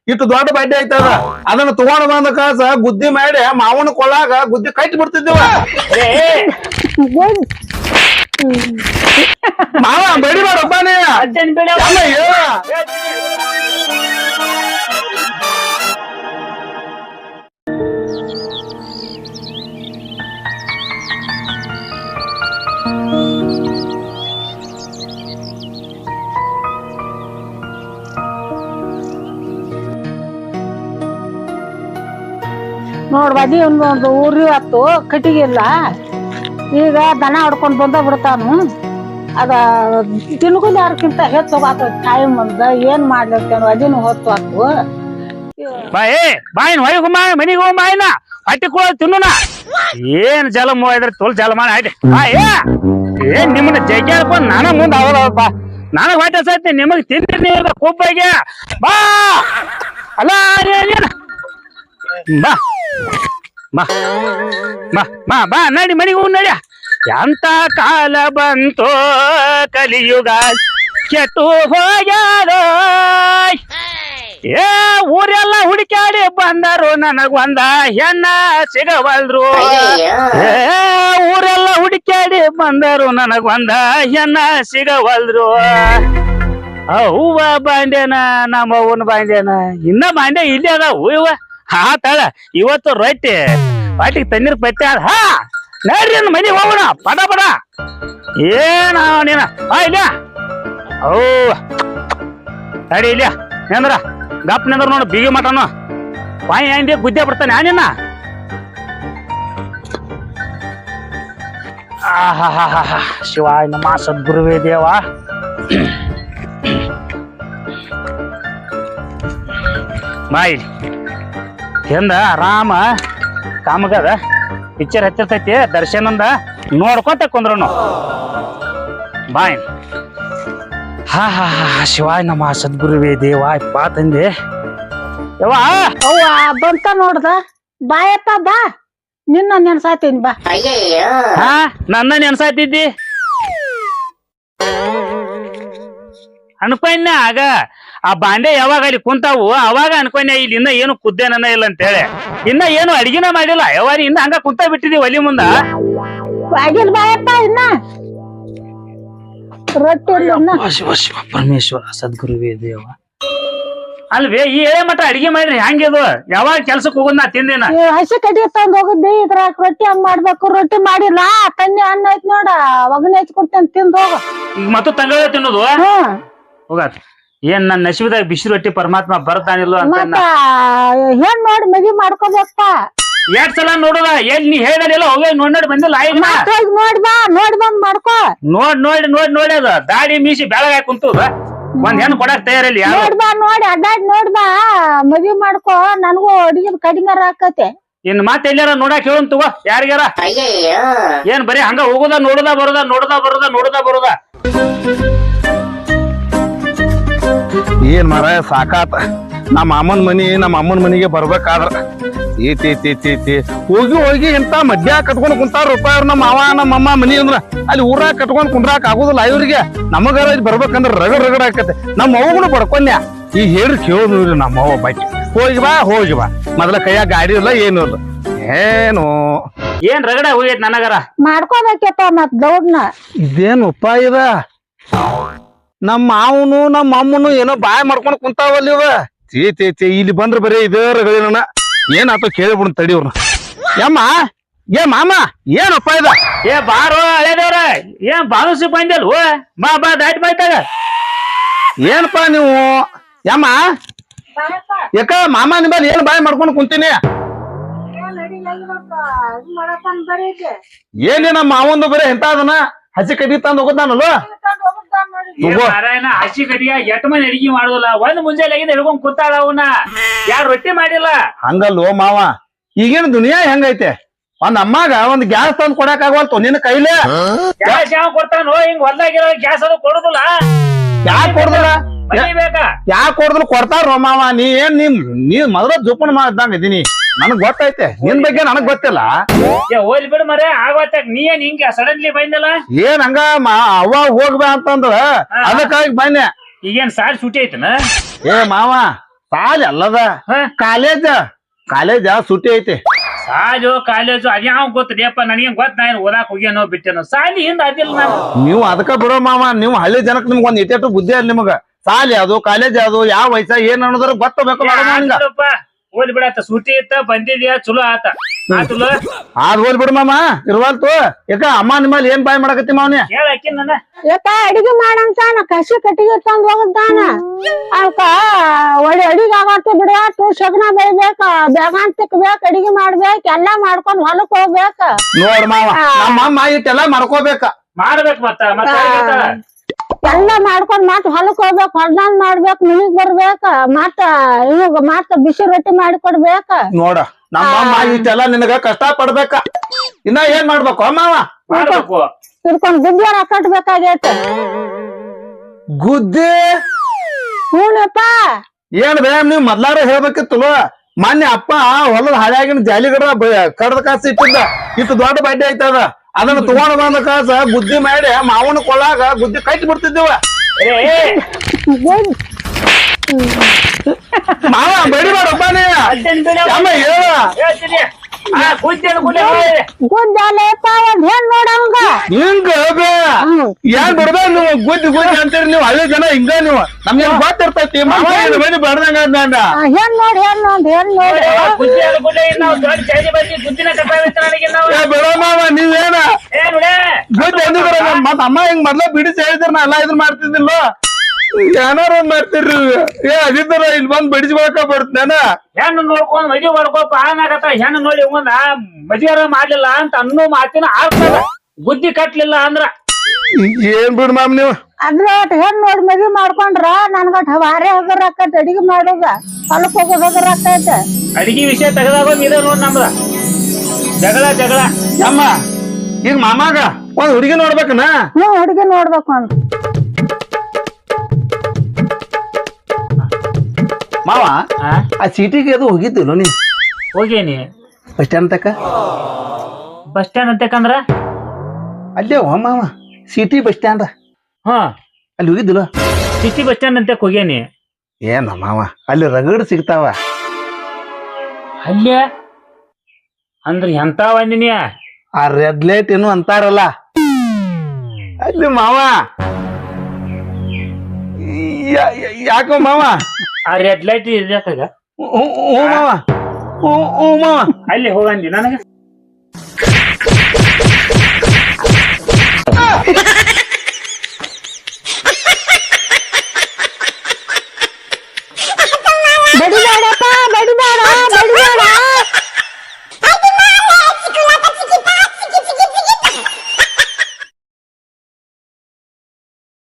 ಇಟ್ಟು ದೊಡ್ಡ ಬಡ್ಡಿ ಐತದ ಅದನ್ನ ತಗೊಂಡ್ ಬಂದ ಕಾಸ ಗುದ್ದಿ ಮಾಡಿ ಮಾವನ ಕೊಳ್ಳಾಗ ಗುದ್ದಿ ಕಟ್ಟಿ ಬಿಡ್ತಿದ್ದೇವ ಮಾವ ಬಡಿ ಮಾಡಪ್ಪ ನೀ ನೋಡ್ಬದಿ ಒಂದು ಊರಿ ಹೊತ್ತು ಕಟ್ಟಿಗೆ ಇಲ್ಲ ಈಗ ದನ ಹೊಡ್ಕೊಂಡ್ ಬಂದ ಬಿಡ್ತಾನು ಅದ ತಿನ್ಗುಲಿ ಯಾರಕ್ಕಿಂತ ಹೆಚ್ಚು ಹೋಗಾತ ಟೈಮ್ ಅಂದ ಏನ್ ಮಾಡ್ಲತ್ತೇನು ಅದಿನ ಹೊತ್ತು ಆತು ಬಾಯಿನ ಹೊಯ್ಗುಮ್ಮ ಮನಿಗೆ ಹೋಗ್ ಬಾಯಿನ ಹಟ್ಟಿ ಕೂಡ ತಿನ್ನುನ ಏನ್ ಜಲ ಇದ್ರ ತೋಲ್ ಜಲ ಮಾಡಿ ಆಯ್ತು ಏನ್ ನಿಮ್ಮನ್ನ ಜಗ್ಗಿ ಹಾಕೊಂಡ್ ನಾನ ಮುಂದ್ ಅವದಪ್ಪ ನನಗ್ ಹೊಟ್ಟೆ ಸೈತಿ ನಿಮಗ್ ತಿಂತೀನಿ ಕೊಬ್ಬಗೆ ಬಾ ಅಲ್ಲ ಬಾ ಬಾ ಬಾ ಬಾ ಬಾ ನಡಿ ಮನಿಗೆ ಹೋಗ್ ನಡಿಯ ಎಂತ ಕಾಲ ಬಂತೋ ಕಲಿಯುಗ ಕೆಟ್ಟು ಹೋಗ್ಯಾರ ಏ ಊರೆಲ್ಲ ಹುಡುಕಾಡಿ ಬಂದರು ನನಗೊಂದ ಹೆಣ್ಣ ಸಿಗವಲ್ರು ಏ ಊರೆಲ್ಲ ಹುಡುಕಾಡಿ ಬಂದರು ನನಗೊಂದ ಹೆಣ್ಣ ಸಿಗವಲ್ರು ಹೂವ ಬಾಂಡ್ಯನ ನಮ್ಮ ಅವ್ವನ ಬಾಂಡ್ಯನ ಇನ್ನ ಬಾಂಡ್ಯ ಇಲ್ಲಿ ಅದಾವು ಇವ ಹಾ ತಾಳ ಇವತ್ತು ರೊಟ್ಟಿ ಪಾಟಿಗೆ ತಣ್ಣೀರ್ ಪತ್ತೆ ಅದ ಹಾ ನೋಡ್ರಿ ಮನೆಗೆ ಹೋಗೋಣ ಪಟ ಪಟ ಏನ ನೀನ ಇಲ್ಲ ಓ ತಡಿ ಇಲ್ಲ ನೆಂದ್ರ ಗಪ್ ನೆಂದ್ರ ನೋಡು ಬೀಗಿ ಮಟನು ಪಾಯಿ ಅಂಡಿ ಗುದ್ದೆ ಬಿಡ್ತಾನೆ ನಿನ್ನ ಆಹಾ ಶಿವಾಯ ನಮ ಸದ್ಗುರುವೇ ದೇವ ಬಾಯಿ ಎಂದ ಆರಾಮ ಕಾಮಗದ ಪಿಕ್ಚರ್ ಹತ್ತಿರ್ತೈತಿ ದರ್ಶನಂದ ನೋಡ್ಕೊಂತ ಕುಂದ್ರನು ಬಾಯ್ ಹಾ ಹಾ ಹಾ ಶಿವಾಯ ನಮ ಸದ್ಗುರುವೇ ದೇವ ಬಾ ತಂದೆ ಯವ್ವ ಅವ್ವ ಬಂತ ನೋಡ್ದ ಬಾಯಪ್ಪ ಬಾ ನಿನ್ನ ನೆನ್ಸಾತೀನಿ ಬಾ ಹಾ ನನ್ನ ನೆನ್ಸಾತಿದ್ದಿ ಅನ್ಕೊಂಡೆ ಆಗ ಆ ಬಾಂಡೆ ಯಾವಾಗ ಅಲ್ಲಿ ಕುಂತಾವು ಅವಾಗ ಅನ್ಕೊಂಡೆ ಇಲ್ಲಿ ಇನ್ನ ಏನು ಕುದ್ದೇನ ಇಲ್ಲ ಅಂತ ಹೇಳಿ ಇನ್ನ ಏನು ಅಡಿಗೆನ ಮಾಡಿಲ್ಲ ಯಾವಾಗ ಇನ್ನ ಹಂಗ ಕುಂತ ಬಿಟ್ಟಿದೀವಿ ಒಲಿ ಮುಂದ ಆಗಿಲ್ ಬಾಯಪ್ಪ ಇನ್ನ ರೊಟ್ಟಿ ಶಿವ ಶಿವ ಪರಮೇಶ್ವರ ಸದ್ಗುರುವೇ ದೇವ ಅಲ್ವೇ ಈ ಎಳೆ ಮಠ ಅಡಿಗೆ ಮಾಡ್ರಿ ಹೆಂಗಿದು ಯಾವಾಗ ಕೆಲ್ಸಕ್ ಹೋಗೋದ್ ನಾ ತಿಂದೇನ ಹಸಿ ಕಡಿ ತಂದ್ ಹೋಗಿದ್ದಿ ಇದ್ರಾಗ ರೊಟ್ಟಿ ಹಂಗ್ ಮಾಡ್ಬೇಕು ರೊಟ್ಟಿ ಮಾಡಿಲ್ಲ ತನ್ನಿ ಅನ್ನ ಐತ್ ನೋಡ ಒಗನೆ ಹಚ್ಕೊಡ್ತೇನೆ ತಿಂದ್ ಹೋಗ ಈಗ ಮತ್ತು ತಂಗಳ ತಿನ್ನೋದು ಹೋಗಾತ್ ಏನ್ ನನ್ ನಶಿಬದಾಗ ಬಿಸಿ ರೊಟ್ಟಿ ಪರಮಾತ್ಮ ಬರ್ತಾನಿಲ್ಲ ಅಂತ ಮತ್ತ ಹೆಣ್ ನೋಡಿ ಮದ್ವಿ ಮಾಡ್ಕೋಬೇಕಪ್ಪ ಎರಡ್ ಸಲ ನೋಡುದ ಎಲ್ ನೀ ಹೇಳಿಲ್ಲ ಹೋಗಿ ನೋಡಿ ಬಂದಿಲ್ಲ ನೋಡ್ ಬಾ ನೋಡ್ ಬಂದ್ ಮಾಡ್ಕೋ ನೋಡಿ ಅದ ದಾಡಿ ಮೀಸಿ ಬೆಳಗಾಯ ಕುಂತದ ಒಂದ್ ಹೆಣ್ಣು ಕೊಡಕ್ ತಯಾರಿಲ್ಲ ಯಾರು ನೋಡ್ ಬಾ ನೋಡಿ ಅಡ್ಡಾಡ್ ನೋಡ್ ಬಾ ಮದ್ವಿ ಮಾಡ್ಕೋ ನನಗೂ ಅಡಿಗೆ ಕಡಿಮೆ ಆಕತೆ ಇನ್ ಮತ್ತೆ ಎಲ್ಲಾರ ನೋಡಕ್ ಹೇಳನ್ ತಗೋ ಯಾರಿಗಾರ ಏನ್ ಬರೀ ಹಂಗ ಹೋಗುದ ನೋಡುದ ಬರುದ ಏನ್ ಮರ ಸಾಕಾತ ನಮ್ಮ ಅಮ್ಮನ್ ಮನಿಗೆ ಬರ್ಬೇಕಾದ್ರ ಏತಿ ಹೋಗಿ ಇಂತ ಮಧ್ಯ ಕಟ್ಕೊಂಡ್ ಕುಂತಾರ ರೂಪಾಯಿ ನಮ್ಮ ಮಾವ ನಮ್ಮ ಮನಿ ಅಂದ್ರ ಅಲ್ಲಿ ಊರಾಗ ಕಟ್ಕೊಂಡ್ ಕುಂಡ್ರಾಕ್ ಆಗುದಿಲ್ಲ ಇವ್ರಿಗೆ ನಮಗಾರ ಇಲ್ಲಿ ಬರ್ಬೇಕಂದ್ರ ರಗಡ್ ಆಕತೆ ನಮ್ಮ ಅವ್ವನು ಬಡ್ಕೊಂಡ್ಯ ಈ ಹೇಳ್ರಿ ಕೇಳಿದ್ರಿ ನಮ್ಮ ಅವ್ವ ಬಾಕಿ ಹೋಗಿ ಬಾ ಮೊದಲ ಕೈಯಾಗ ಗಾಡಿ ಇಲ್ಲ ಏನು ಇಲ್ಲ ಏನು ಏನ್ ರಗಡ ಹೋಗೈತ್ ನನಗಾರ ಮಾಡ್ಕೋಬೇಕಪ್ಪ ಮತ್ ದೌಡ್ನ ಇದೇನು ಉಪಾಯ ಇದ ನಮ್ಮ ಮಾವನು ನಮ್ಮ ಅಮ್ಮನು ಏನೋ ಬಾಯ್ ಮಾಡ್ಕೊಂಡ್ ಕುಂತಾವಲ್ಲ ಇವ ಇಲ್ಲಿ ಬಂದ್ರ ಬರೀ ಇದೇ ರಗಳಿನ ಏನಾತ ಕೇಳಿಬಿಡ್ ತಡಿಯವ್ರನ್ನ ಏ ಮಾಮ ಏನಪ್ಪ ಇದ ಏ ಬಾರೋ ಹಳೇದವ್ರ ಏನ್ ಬಾನುಸಿ ಬಂದಲ್ ಬಾ ದಾಟಿ ಬಾಯ್ತಾಗ ಏನಪ್ಪಾ ನೀವು ಯಾಕ ಮಾಮ ನಿಮ್ಮಲ್ಲಿ ಏನ್ ಬಾಯ್ ಮಾಡ್ಕೊಂಡು ಕುಂತೀನಿ ಏನೇ ನಮ್ಮ ಮಾವಂದು ಬರೀ ಎಂತ ಅದನ್ನ ಹಸಿ ಕಡಿ ತಂದ್ ಹೋಗುದಾನಲ್ವ ಹಸಿ ಕಡಿಯ ಎಟ್ ಮಂದಿ ಅಡಿಗೆ ಮಾಡುದಿಲ್ಲ ಒಂದ್ ಮುಂಜಾನೆ ಹಿಡ್ಕೊಂಡ್ ಕೂತಾಳ ಅವನ ಯಾರು ರೊಟ್ಟಿ ಮಾಡಿಲ್ಲ ಹಂಗಲ್ವೋ ಮಾವ ಈಗೇನ್ ದುನಿಯಾ ಹೆಂಗೈತೆ ಒಂದ್ ಅಮ್ಮಾಗ ಒಂದ್ ಗ್ಯಾಸ್ ತಂದ್ ಕೊಡಕ್ ಆಗವಲ್ತು ನಿನ್ನ ಕೈಲೇ ಗ್ಯಾಸ್ ಯಾವ ಕೊಡ್ತಾನೋ ಹಿಂಗ್ ಹೊಲ್ದಾಗಿರೋ ಗ್ಯಾಸ್ ಅದು ಕೊಡುದಿಲ್ಲ ಯಾಕೆ ಕೊಡ್ದಲ್ಲ ಬೇಕಾ ಯಾಕೆ ಕೊಡ್ದಲ್ ಕೊಡ್ತಾರ ಮಾವ ನೀ ಮೊದಲ ಜೋಪಣ ಮಾಡ್ದಂಗ ಇದೀನಿ ನನಗ್ ಗೊತ್ತೈತೆ ನಿನ್ ಬಗ್ಗೆ ನನಗ್ ಗೊತ್ತಿಲ್ಲ ಹೋಗ್ಲಿ ಬಿಡು ಮರೆ ಆಗತ್ತ ನೀ ಏನ್ ಹಿಂಗ ಸಡನ್ಲಿ ಬಂದಲ್ಲ ಏನ್ ಹಂಗ ಅವ್ವ ಹೋಗ್ಬೇ ಅಂತಂದ್ರ ಅದಕ್ಕಾಗಿ ಬನ್ನೆ ಈಗೇನ್ ಸಾರಿ ಸುಟಿ ಐತನ ಏ ಮಾವ ಸಾಲಿ ಅಲ್ಲದ ಹಾ? ಕಾಲೇಜ ಸುಟ್ಟಿ ಐತಿ. ಸಾಲು ಕಾಲೇಜು ಅದ್ಯಾವ ಗೊತ್ತಡಿಯಪ್ಪ ನನಗೆ ಗೊತ್ತ ನಾ ಏನ್ ಓದಾಕ್ ಹೋಗ್ಯಾನೋ ಬಿಟ್ಟೇನೋ ಸಾಲಿ ಹಿಂದ ಅದಿಲ್ಲ ನಾನು ನೀವು ಅದಕ್ಕ ಬಿಡೋ ಮಾವ, ನೀವು ಹಳ್ಳಿ ಜನಕ್ ನಿಮ್ಗ ಒಂದ್ ಇಟ್ಟೆಟ್ಟು ಬುದ್ಧಿ ಅಲ್ಲ ನಿಮಗ. ಸಾಲಿ ಅದು ಕಾಲೇಜ್ ಅದು ಯಾವ ವಯಸ್ಸ ಏನ್ ಅನ್ನೋದ್ರ ಗೊತ್ತಬೇಕು ನಿಂಗ. ಓದಿ ಬಿಡತ್ತ ಸೂಟಿ ಇತ್ತ ಬಂದಿದ್ಯಾ ಚಲೋ ಆತ ಆತುಲ ಆದ್ ಹೋಲ್ ಬಿಡು ಮಾಮ, ಇರ್ವಾಲ್ತು. ಯಾಕ ಅಮ್ಮ ನಿಮ್ಮಲ್ಲಿ ಏನ್ ಬಾಯ್ ಮಾಡಕತ್ತಿ ಮಾವನೇ? ಹೇಳಾಕಿ ನನ್ನ ಯಾಕ ಅಡಿಗೆ ಮಾಡಂತಾನ ಕಸಿ ಕಟ್ಟಿಗೆ ತಂದ್ ಹೋಗದ್ದಾನ. ಅವಕ್ಕ ಅಡಿಗೆ ಆಗತ್ತೆ ಬಿಡಾತು, ಸಗಣ ಬೆಳಿಬೇಕ, ಬೇಗಾನ್ ತಿಕ್ಬೇಕ, ಅಡಿಗೆ ಮಾಡ್ಬೇಕ, ಎಲ್ಲಾ ಮಾಡ್ಕೊಂಡ್ ಹೊಲಕ್ ಹೋಗ್ಬೇಕ. ನೋಡ್ ಮಾವ, ನಮ್ಮ ಅಮ್ಮ ಇಟ್ಟೆಲ್ಲ ಮಾಡ್ಕೋಬೇಕ. ಮಾಡ್ಬೇಕ್ ಮತ್ತ ಎಲ್ಲಾ ಮಾಡ್ಕೊಂಡ್ ಮತ್ ಹೊಲಕ್ ಹೋಗ್ಬೇಕ್, ಹೊಲ್ದಾನ್ ಮಾಡ್ಬೇಕ್, ಮನಿಗ್ ಬರ್ಬೇಕ, ಮತ್ತ ಬಿಸಿ ರೊಟ್ಟಿ ಮಾಡಿ ಕೊಡ್ಬೇಕ. ನೋಡ ನಮ್ಮ ಅಮ್ಮ ಇಷ್ಟೆಲ್ಲ ನಿನಗ ಕಷ್ಟ ಪಡ್ಬೇಕ. ಇನ್ನ ಏನ್ ಮಾಡ್ಬೇಕು ಮಾವ? ಮಾಡ್ಬೇಕು ತಿರ್ಕೊಂಡ್ ಗುದ್ದಿಯಾರ ಕಟ್ಬೇಕಾಗೈತೆ. ಗುದ್ದಿ ಹೂನಪ್ಪ. ಏನ್ ಬೇ ನೀವ್ ಮೊದ್ಲಾರ ಹೇಳ್ಬೇಕಿತ್ತು. ಮೊನ್ನೆ ಅಪ್ಪ ಹೊಲದ ಹಳ್ಯಾಗಿನ ಜಾಲಿಗಡ ಕಡ್ದ ಕಾಸು ಇಟ್ಟಿದ್ದ, ಇಟ್ಟು ದೊಡ್ಡ ಬಡ್ಡಿ ಐತದ. ಅದನ್ನ ತಗೊಂಡ್ ಬಂದ ಕಾಸ ಗುದ್ದಿ ಮಾಡಿ ಮಾವನ ಕೊಳ್ಳಾಗ ಗುದ್ದಿ ಕಟ್ಟಿ ಬಿಡ್ತಿದ್ದೇವ. ಮಾವ ಬಡಿಬೇಡಪ್ಪ ನೀ ಅಮ್ಮ ಹೇಳ. ಗುದ್ದಲೇಪ ಒಂದ್ ಹೆಣ್ ನೋಡಂಗ ಹಿಂಗ ಏನ್ ಬಿಡ್ಬೇ ನೀವು ಗುದ್ದಿ ಅಂತೀರಿ ನೀವು ಹಳ್ಳಿ ಜನ. ಹಿಂಗ ನೀವು ನಮ್ಗೇನ್ ಗೊತ್ತಿರ್ತೈತಿ ಮಾವ ಬಡಿ ಬಡ್ದಂಗ ಹೆಣ್ ನೋಡಿ ಹೆಣ್ ನೋಡಿ ಬಿಡ ಮಾವ ನೀವೇನ ಗುದ್ದಿ ಅಂದಿದ್ರ ಮತ್ ಅಮ್ಮ ಹಿಂಗ್ ಮೊದ್ಲ ಬಿಡಿಸಿ ಹೇಳಿದ್ರ ನಾ ಎಲ್ಲಾ ಇದನ್ ಮಾಡ್ತಿದ್ದಿಲ್ಲ. ಏನಾರ ಒಂದ್ ಮಾಡ್ತಿರ್ರಿ ಅದಿದ್ರ ಇಲ್ಲಿ ಬಂದ್ ಬಡಿಸ್ಕೊಳಕ ಬರ್ತೇನ. ಹೆಣ್ಣು ನೋಡ್ಕೊಂಡ್ ಮದ್ವಿ ಮಾಡ್ಕೊಪ್ಪ ಆನಾಗತ್ತ ಹೆಣ್ಣು ನೋಡಿ ಮುಂದ ಮದ್ವಿಯಾರ ಮಾಡ್ಲಿಲ್ಲ ಅಂತ ಅನ್ನೋ ಮಾತಿನ ಆಗ್ತದ. ಬುದ್ಧಿ ಕಟ್ಲಿಲ್ಲ ಅಂದ್ರ ಏನ್ ಬಿಡ್ ಮಾಮ್ ನೀವು ಅದ್ರ ಹೆಣ್ ನೋಡಿ ಮದ್ವಿ ಮಾಡ್ಕೊಂಡ್ರ ನನ್ಗಟ್ ವಾರೆ ಹೋಗರ್ ಆಕೈತಿ, ಅಡಿಗೆ ಮಾಡೋದ ಹೊಲಕ್ ಹೋಗೋದ್ ಹೋಗರ್ ಆಕೈತೆ. ಅಡಿಗೆ ವಿಷಯ ತೆಗದಾಗ ಇದ ನೋಡ್ ನಮ್ದ ಜಗಳ ಅಮ್ಮ. ಈಗ ಮಾಮಾಗ ಒಂದ್ ಹುಡುಗಿ ನೋಡ್ಬೇಕನ? ಹುಡುಗಿ ನೋಡ್ಬೇಕು ಅಂತ ಮಾವ. ಆ ಸಿಟಿಗೆ ಅದು ಹೋಗಿದ್ದಿಲ್ಲ ನೀ? ಹೋಗೇನಿ ಬಸ್ ಸ್ಟ್ಯಾಂಡ್ ತಕ. ಬಸ್ ಸ್ಟ್ಯಾಂಡ್ ಅಂತಕಂದ್ರ ಅಲ್ಲೇ ಮಾವ ಸಿಟಿ ಬಸ್ ಸ್ಟ್ಯಾಂಡ್ ಅಲ್ಲಿ ಹೋಗಿದ್ದಿಲ್ಲ? ಸಿಟಿ ಬಸ್ ಸ್ಟ್ಯಾಂಡ್ ಅಂತ ಹೋಗೇನಿ. ಏನ ಮಾವ ಅಲ್ಲಿ ರಗಡ್ ಸಿಗ್ತಾವ. ಅಲ್ಲೇ ಅಂದ್ರ ಎಂತ ಒಂದಿನಿ ಆ ರೆಡ್ ಲೈಟ್ ಏನು ಅಂತಾರಲ್ಲ ಅಲ್ಲಿ ಮಾವ. ಯಾಕೋ ಮಾವ ಆ ರೆಡ್ ಲೈಟ್ ಇರ್ಬೇಕಾಗ ಹ್ಞೂ ಮಾವ, ಹ್ಞೂ ಮಾವ. ಅಲ್ಲಿ ಹೋಗಂದಿ ನನಗ